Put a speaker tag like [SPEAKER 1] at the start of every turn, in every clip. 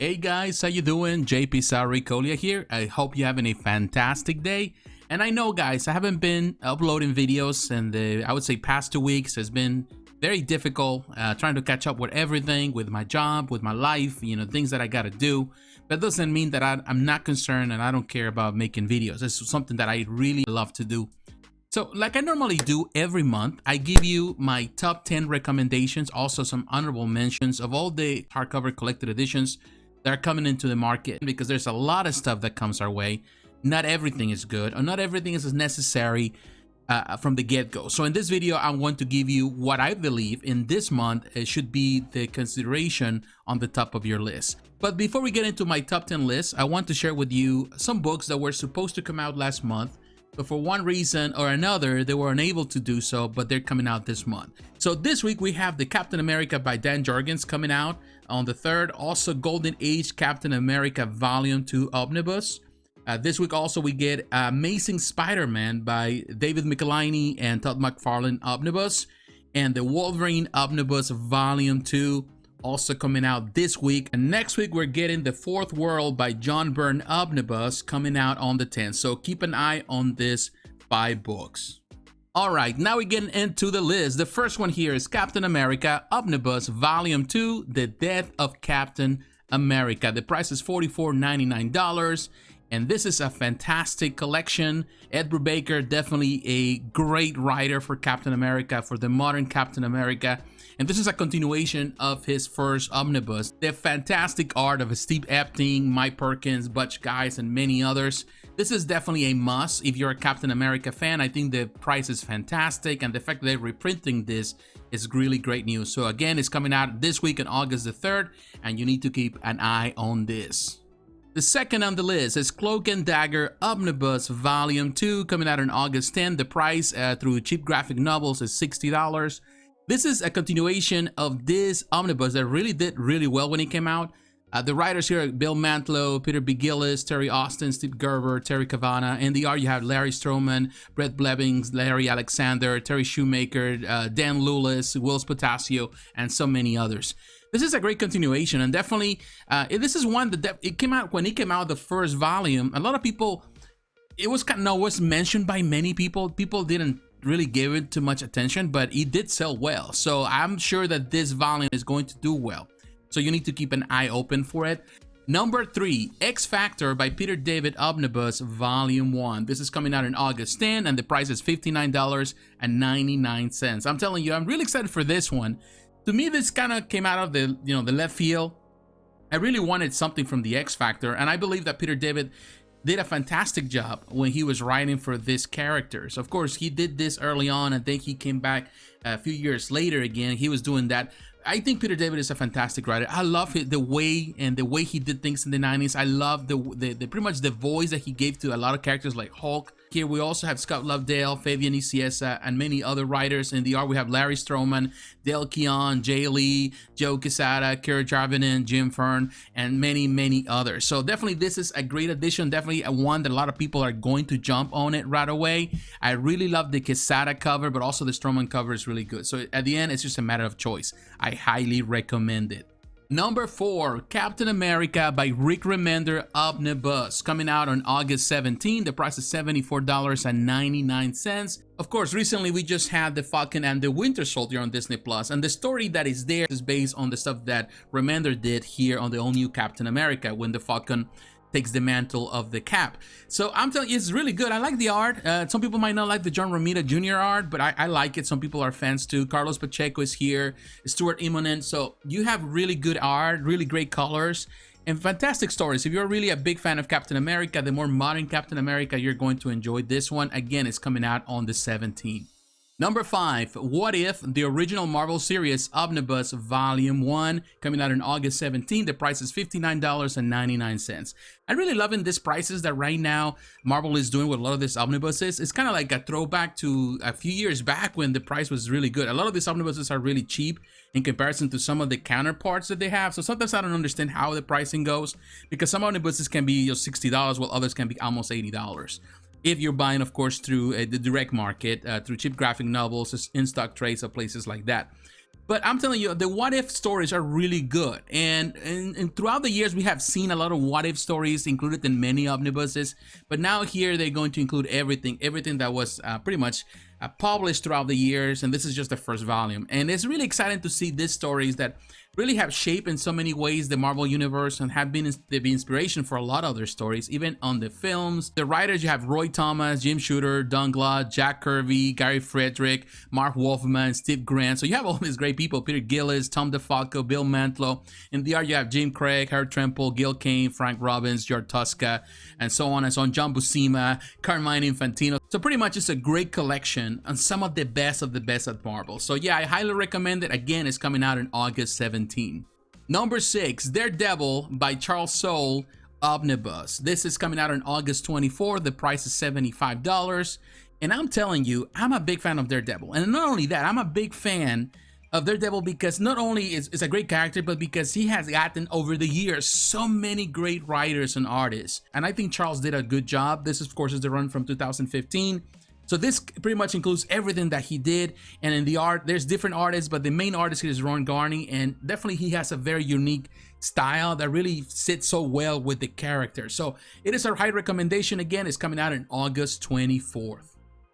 [SPEAKER 1] Hey guys, how you doing? jpsarrireviews here. I hope you're having a fantastic day. And I know, guys, I haven't been uploading videos, and I would say past 2 weeks has been very difficult trying to catch up with everything, with my job, with my life, things that I gotta do. That doesn't mean that I'm not concerned and I don't care about making videos. It's something that I really love to do. So like I normally do every month, I give you my top 10 recommendations, also some honorable mentions of all the hardcover collected editions that are coming into the market, because there's a lot of stuff that comes our way. Not everything is good, or not everything is necessary from the get-go. So in this video, I want to give you what I believe in this month should be the consideration on the top of your list. But before we get into my top 10 list, I want to share with you some books that were supposed to come out last month, but for one reason or another, they were unable to do so, but they're coming out this month. So this week we have the Captain America by Dan Jurgens coming out on the 3rd. Also Golden Age Captain America Volume 2 Omnibus. This week also we get Amazing Spider-Man by David Michelinie and Todd McFarlane Omnibus. And the Wolverine Omnibus Volume 2 also coming out this week. And next week we're getting The Fourth World by John Byrne Omnibus coming out on the 10th. So keep an eye on this 5 books. All right, now we're getting into the list. The first one here is Captain America Omnibus Volume 2, The Death of Captain America. The price is $44.99. And this is a fantastic collection. Ed Brubaker, definitely a great writer for Captain America, for the modern Captain America. And this is a continuation of his first omnibus. The fantastic art of Steve Epting, Mike Perkins, Butch Guice, and many others. This is definitely a must if you're a Captain America fan. I think the price is fantastic, and the fact that they're reprinting this is really great news. So again, it's coming out this week on August the 3rd, and you need to keep an eye on this. The second on the list is Cloak and Dagger Omnibus Volume 2, coming out on August 10th. The price through Cheap Graphic Novels is $60. This is a continuation of this omnibus that really did really well when it came out. The writers here are Bill Mantlo, Peter B. Gillis, Terry Austin, Steve Gerber, Terry Cavanagh. In the art, you have Larry Stroman, Brett Blevins, Larry Alexander, Terry Shoemaker, Dan Lewis, Will Spatasio, and so many others. This is a great continuation, and definitely, this is one that it came out when it came out the first volume. A lot of people, it was kind of was mentioned by many people. People didn't really give it too much attention, but it did sell well. So I'm sure that this volume is going to do well. So you need to keep an eye open for it. Number 3, X Factor by Peter David Omnibus Volume 1. This is coming out in August 10, and the price is $59.99. I'm telling you, I'm really excited for this one. To me, this kind of came out of the the left field. I really wanted something from the X Factor, and I believe that Peter David did a fantastic job when he was writing for these characters. Of course, he did this early on, and then he came back a few years later again. He was doing that. I think Peter David is a fantastic writer. I love the way he did things in the 90s. I love the pretty much the voice that he gave to a lot of characters like Hulk. Here we also have Scott Lovedale, Fabian Nicieza, and many other writers. In the art, we have Larry Stroman, Dale Keown, Jay Lee, Joe Quesada, Kira Jarvinen, Jim Fern, and many, many others. So definitely this is a great addition. Definitely a one that a lot of people are going to jump on it right away. I really love the Quesada cover, but also the Stroman cover is really good. So at the end, it's just a matter of choice. I highly recommend it. Number 4, Captain America by Rick Remender Omnibus, coming out on August 17. The price is $74.99. Of course, recently we just had The Falcon and the Winter Soldier on Disney Plus, and the story that is there is based on the stuff that Remender did here on the all-new Captain America when the Falcon takes the mantle of the Cap. So I'm telling you, it's really good. I like the art. Some people might not like the John Romita Jr. art, but I like it. Some people are fans too. Carlos Pacheco is here, Stuart Immonen. So you have really good art, really great colors, and fantastic stories. If you're really a big fan of Captain America, the more modern Captain America, you're going to enjoy this one. Again, it's coming out on the 17th. Number 5, What If, the original Marvel Series Omnibus Volume 1, coming out on August 17. The price is $59.99. I'm really loving these prices that right now Marvel is doing with a lot of these omnibuses. It's kind of like a throwback to a few years back when the price was really good. A lot of these omnibuses are really cheap in comparison to some of the counterparts that they have. So sometimes I don't understand how the pricing goes, because some omnibuses can be $60 while others can be almost $80. If you're buying, of course, through the direct market, through cheap graphic novels, in-stock trades, or places like that. But I'm telling you, the what if stories are really good. And throughout the years, we have seen a lot of what if stories included in many omnibuses. But now here, they're going to include everything that was pretty much published throughout the years. And this is just the first volume. And it's really exciting to see these stories that really have shaped in so many ways the Marvel Universe and have been the inspiration for a lot of other stories, even on the films. The writers, you have Roy Thomas, Jim Shooter, Don Gluck, Jack Kirby, Gary Friedrich, Mark Wolfman, Steve Grant. So you have all these great people, Peter Gillis, Tom DeFalco, Bill Mantlo. In the art, you have Jim Craig, Herb Trimble, Gil Kane, Frank Robbins, George Tosca, and so on and so on, John Buscema, Carmine Infantino. So pretty much it's a great collection on some of the best at Marvel. So yeah, I highly recommend it. Again, it's coming out in August 17th. Number 6, Daredevil by Charles Soule Omnibus. This is coming out on August 24th. The price is $75. And I'm telling you, I'm a big fan of Daredevil. And not only that, I'm a big fan of Daredevil because not only is a great character, but because he has gotten over the years so many great writers and artists. And I think Charles did a good job. This, of course, is the run from 2015. So this pretty much includes everything that he did. And in the art, there's different artists, but the main artist here is Ron Garney. And definitely he has a very unique style that really sits so well with the character. So it is our high recommendation. Again, it's coming out on August 24th.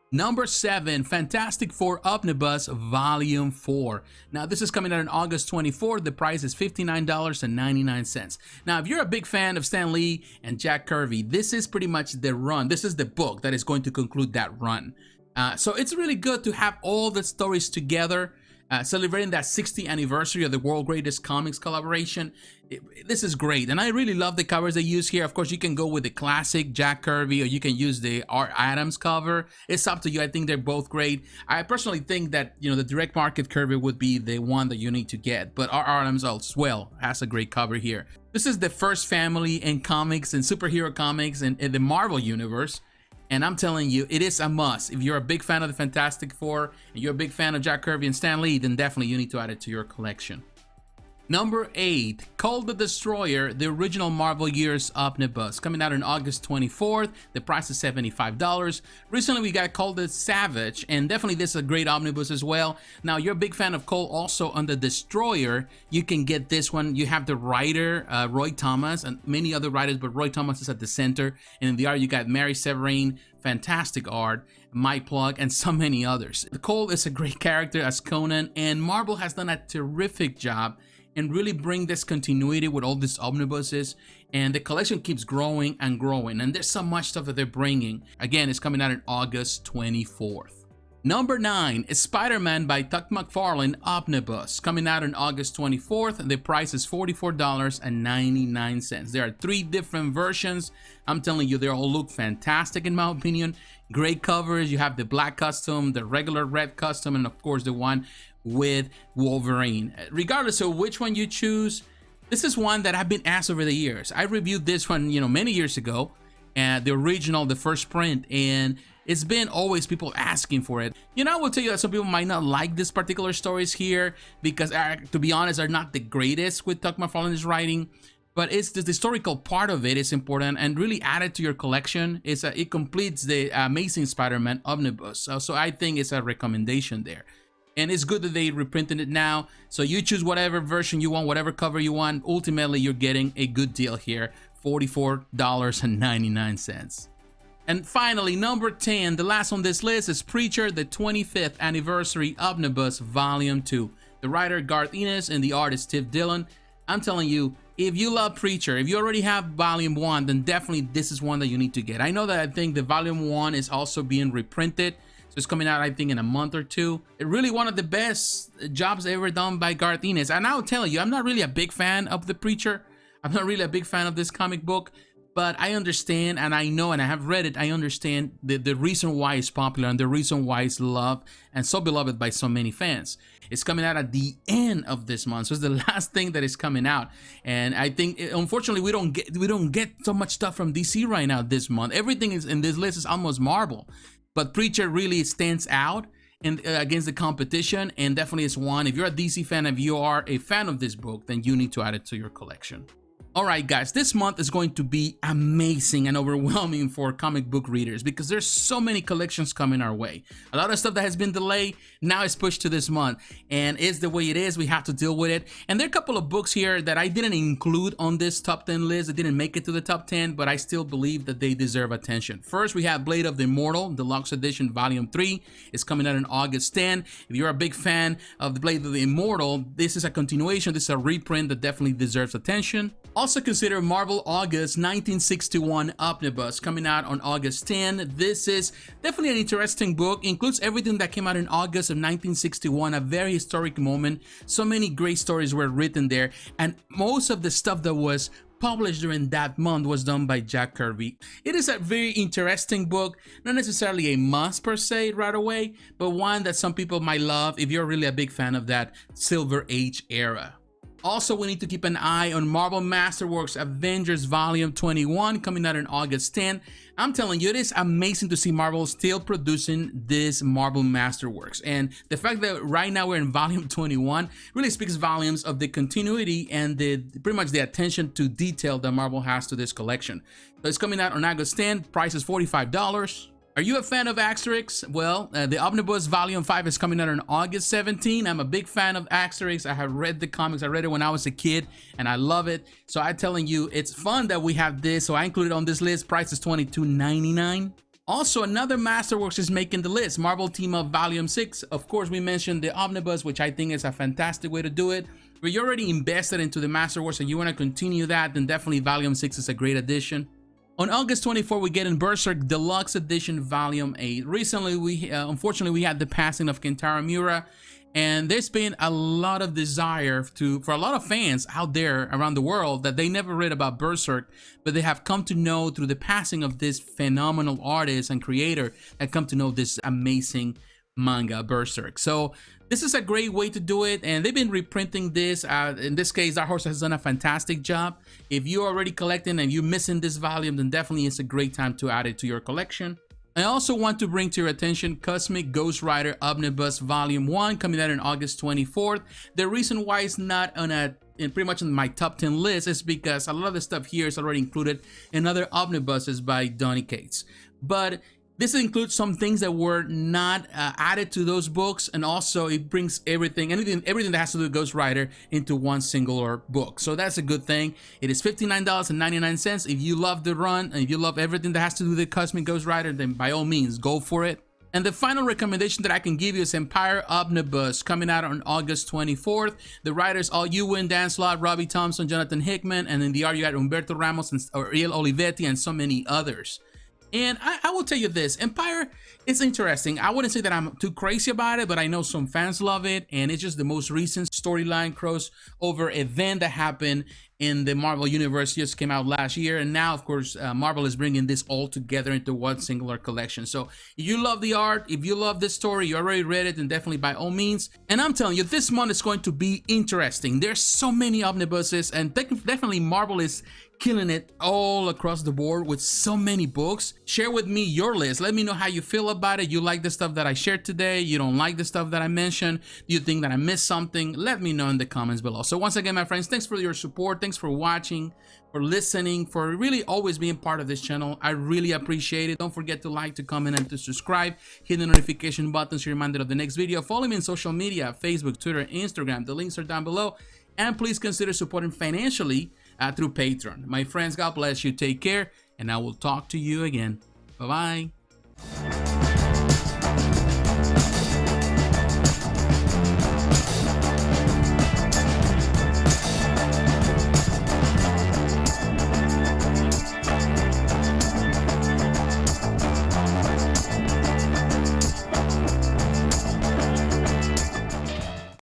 [SPEAKER 1] Number 7, Fantastic Four Omnibus Volume 4. Now, this is coming out on August 24th. The price is $59.99. Now, if you're a big fan of Stan Lee and Jack Kirby, this is pretty much the run. This is the book that is going to conclude that run. So it's really good to have all the stories together, celebrating that 60th anniversary of the World Greatest Comics collaboration. This is great, and I really love the covers they use here. Of course, you can go with the classic Jack Kirby, or you can use the Art Adams cover. It's up to you. I think they're both great. I personally think that, you know, the direct market Kirby would be the one that you need to get, but Art Adams as well has a great cover here. This is the first family in comics and superhero comics in the Marvel Universe. And I'm telling you, it is a must. If you're a big fan of the Fantastic Four and you're a big fan of Jack Kirby and Stan Lee, then definitely you need to add it to your collection. Number 8, Call the Destroyer, the original Marvel Years Omnibus, coming out on August 24th. The price is $75. Recently, we got Call the Savage, and definitely this is a great omnibus as well. Now, you're a big fan of Cole also on the Destroyer. You can get this one. You have the writer, Roy Thomas, and many other writers, but Roy Thomas is at the center. And in the art, you got Mary Severine, fantastic art, Mike Plug, and so many others. Cole is a great character as Conan, and Marvel has done a terrific job and really bring this continuity with all these omnibuses, and the collection keeps growing and growing, and there's so much stuff that they're bringing. Again, it's coming out on August 24th. Number 9 is Spider-Man by Todd McFarlane Omnibus, coming out on August 24th. The price is $44.99. There are 3 different versions. I'm telling you, they all look fantastic in my opinion. Great covers. You have the black custom, the regular red custom, and of course the one with Wolverine. Regardless of which one you choose, this is one that I've been asked over the years. I reviewed this one, you know, many years ago, and the original, the first print, and it's been always people asking for it. You know, I will tell you that some people might not like this particular stories here because, to be honest, are not the greatest with Todd McFarlane's writing. But it's the historical part of it is important and really added to your collection. It completes the Amazing Spider-Man Omnibus. So I think it's a recommendation there. And it's good that they reprinted it now. So you choose whatever version you want, whatever cover you want. Ultimately, you're getting a good deal here, $44.99. And finally, number 10, the last on this list is Preacher, the 25th Anniversary Omnibus Volume 2. The writer, Garth Ennis, and the artist, Steve Dillon. I'm telling you, if you love Preacher, if you already have Volume 1, then definitely this is one that you need to get. I know that I think the Volume 1 is also being reprinted. So it's coming out, I think, in a month or two. It's really one of the best jobs ever done by Garth Ennis. And I'll tell you, I'm not really a big fan of The Preacher. I'm not really a big fan of this comic book. But I understand, and I know, and I have read it, I understand the reason why it's popular and the reason why it's loved and so beloved by so many fans. It's coming out at the end of this month, so it's the last thing that is coming out. And I think, unfortunately, we don't get so much stuff from DC right now this month. Everything is in this list is almost Marvel, but Preacher really stands out and against the competition, and definitely is one. If you're a DC fan, if you are a fan of this book, then you need to add it to your collection. All right, guys, this month is going to be amazing and overwhelming for comic book readers because there's so many collections coming our way. A lot of stuff that has been delayed now is pushed to this month, and it's the way it is. We have to deal with it. And there are a couple of books here that I didn't include on this top 10 list. They didn't make it to the top 10, but I still believe that they deserve attention. First, we have Blade of the Immortal, Deluxe Edition Volume 3. It's coming out on August 10. If you're a big fan of the Blade of the Immortal, this is a continuation. This is a reprint that definitely deserves attention. Also consider Marvel August 1961 Omnibus coming out on August 10. This is definitely an interesting book. Includes everything that came out in August of 1961, a very historic moment. So many great stories were written there, and most of the stuff that was published during that month was done by Jack Kirby. It is a very interesting book, not necessarily a must per se right away, but one that some people might love if you're really a big fan of that Silver Age era. Also, we need to keep an eye on Marvel Masterworks Avengers Volume 21 coming out on August 10. I'm telling you, it is amazing to see Marvel still producing this Marvel Masterworks. And the fact that right now we're in Volume 21 really speaks volumes of the continuity and pretty much the attention to detail that Marvel has to this collection. So it's coming out on August 10. Price is $45. Are you a fan of Asterix? Well, the Omnibus Volume 5 is coming out on August 17. I'm a big fan of Asterix. I have read the comics. I read it when I was a kid, and I love it. So I'm telling you, it's fun that we have this. So I included it on this list. Price is $22.99. Also, another Masterworks is making the list. Marvel Team Up Volume 6. Of course, we mentioned the Omnibus, which I think is a fantastic way to do it. If you're already invested into the Masterworks and you want to continue that, then definitely Volume 6 is a great addition. On August 24, we get in Berserk Deluxe Edition Volume 8. Recently, unfortunately, we had the passing of Kentaro Miura, and there's been a lot of desire for a lot of fans out there around the world that they never read about Berserk, but they have come to know through the passing of this phenomenal artist and creator that come to know this amazing manga, Berserk. So this is a great way to do it, and they've been reprinting this. In this case, Dark Horse has done a fantastic job. If you're already collecting and you're missing this volume, then definitely it's a great time to add it to your collection. I also want to bring to your attention Cosmic Ghost Rider Omnibus Volume 1 coming out on August 24th. The reason why it's not on pretty much on my top 10 list is because a lot of the stuff here is already included in other omnibuses by Donny Cates. But this includes some things that were not added to those books, and also it brings everything that has to do with Ghost Rider into one singular book. So that's a good thing. It is $59.99. If you love the run and if you love everything that has to do with the Cosmic Ghost Rider, then by all means, go for it. And the final recommendation that I can give you is Empire Omnibus coming out on August 24th. The writers all Ewan, Dan Slott, Robbie Thompson, Jonathan Hickman, and in the art you got Umberto Ramos and Ariel Olivetti and so many others. And I will tell you this, Empire is interesting. I wouldn't say that I'm too crazy about it, but I know some fans love it, and it's just the most recent storyline crossover event that happened in the Marvel Universe. Just came out last year, and now, of course, Marvel is bringing this all together into one singular collection. So if you love the art, if you love this story, you already read it, then definitely by all means. And I'm telling you, this month is going to be interesting. There's so many omnibuses, and definitely Marvel is killing it all across the board with so many books. Share with me your list. Let me know how you feel about it. You like the stuff that I shared today? You don't like the stuff that I mentioned? Do you think that I missed something? Let me know in the comments below. So once again, my friends, thanks for your support. Thanks for watching, for listening, for really always being part of this channel. I really appreciate it. Don't forget to like, to comment, and to subscribe. Hit the notification button so you're reminded of the next video. Follow me on social media, Facebook, Twitter, Instagram. The links are down below. And please consider supporting financially through Patreon. My friends, God bless you. Take care, and I will talk to you again. Bye-bye.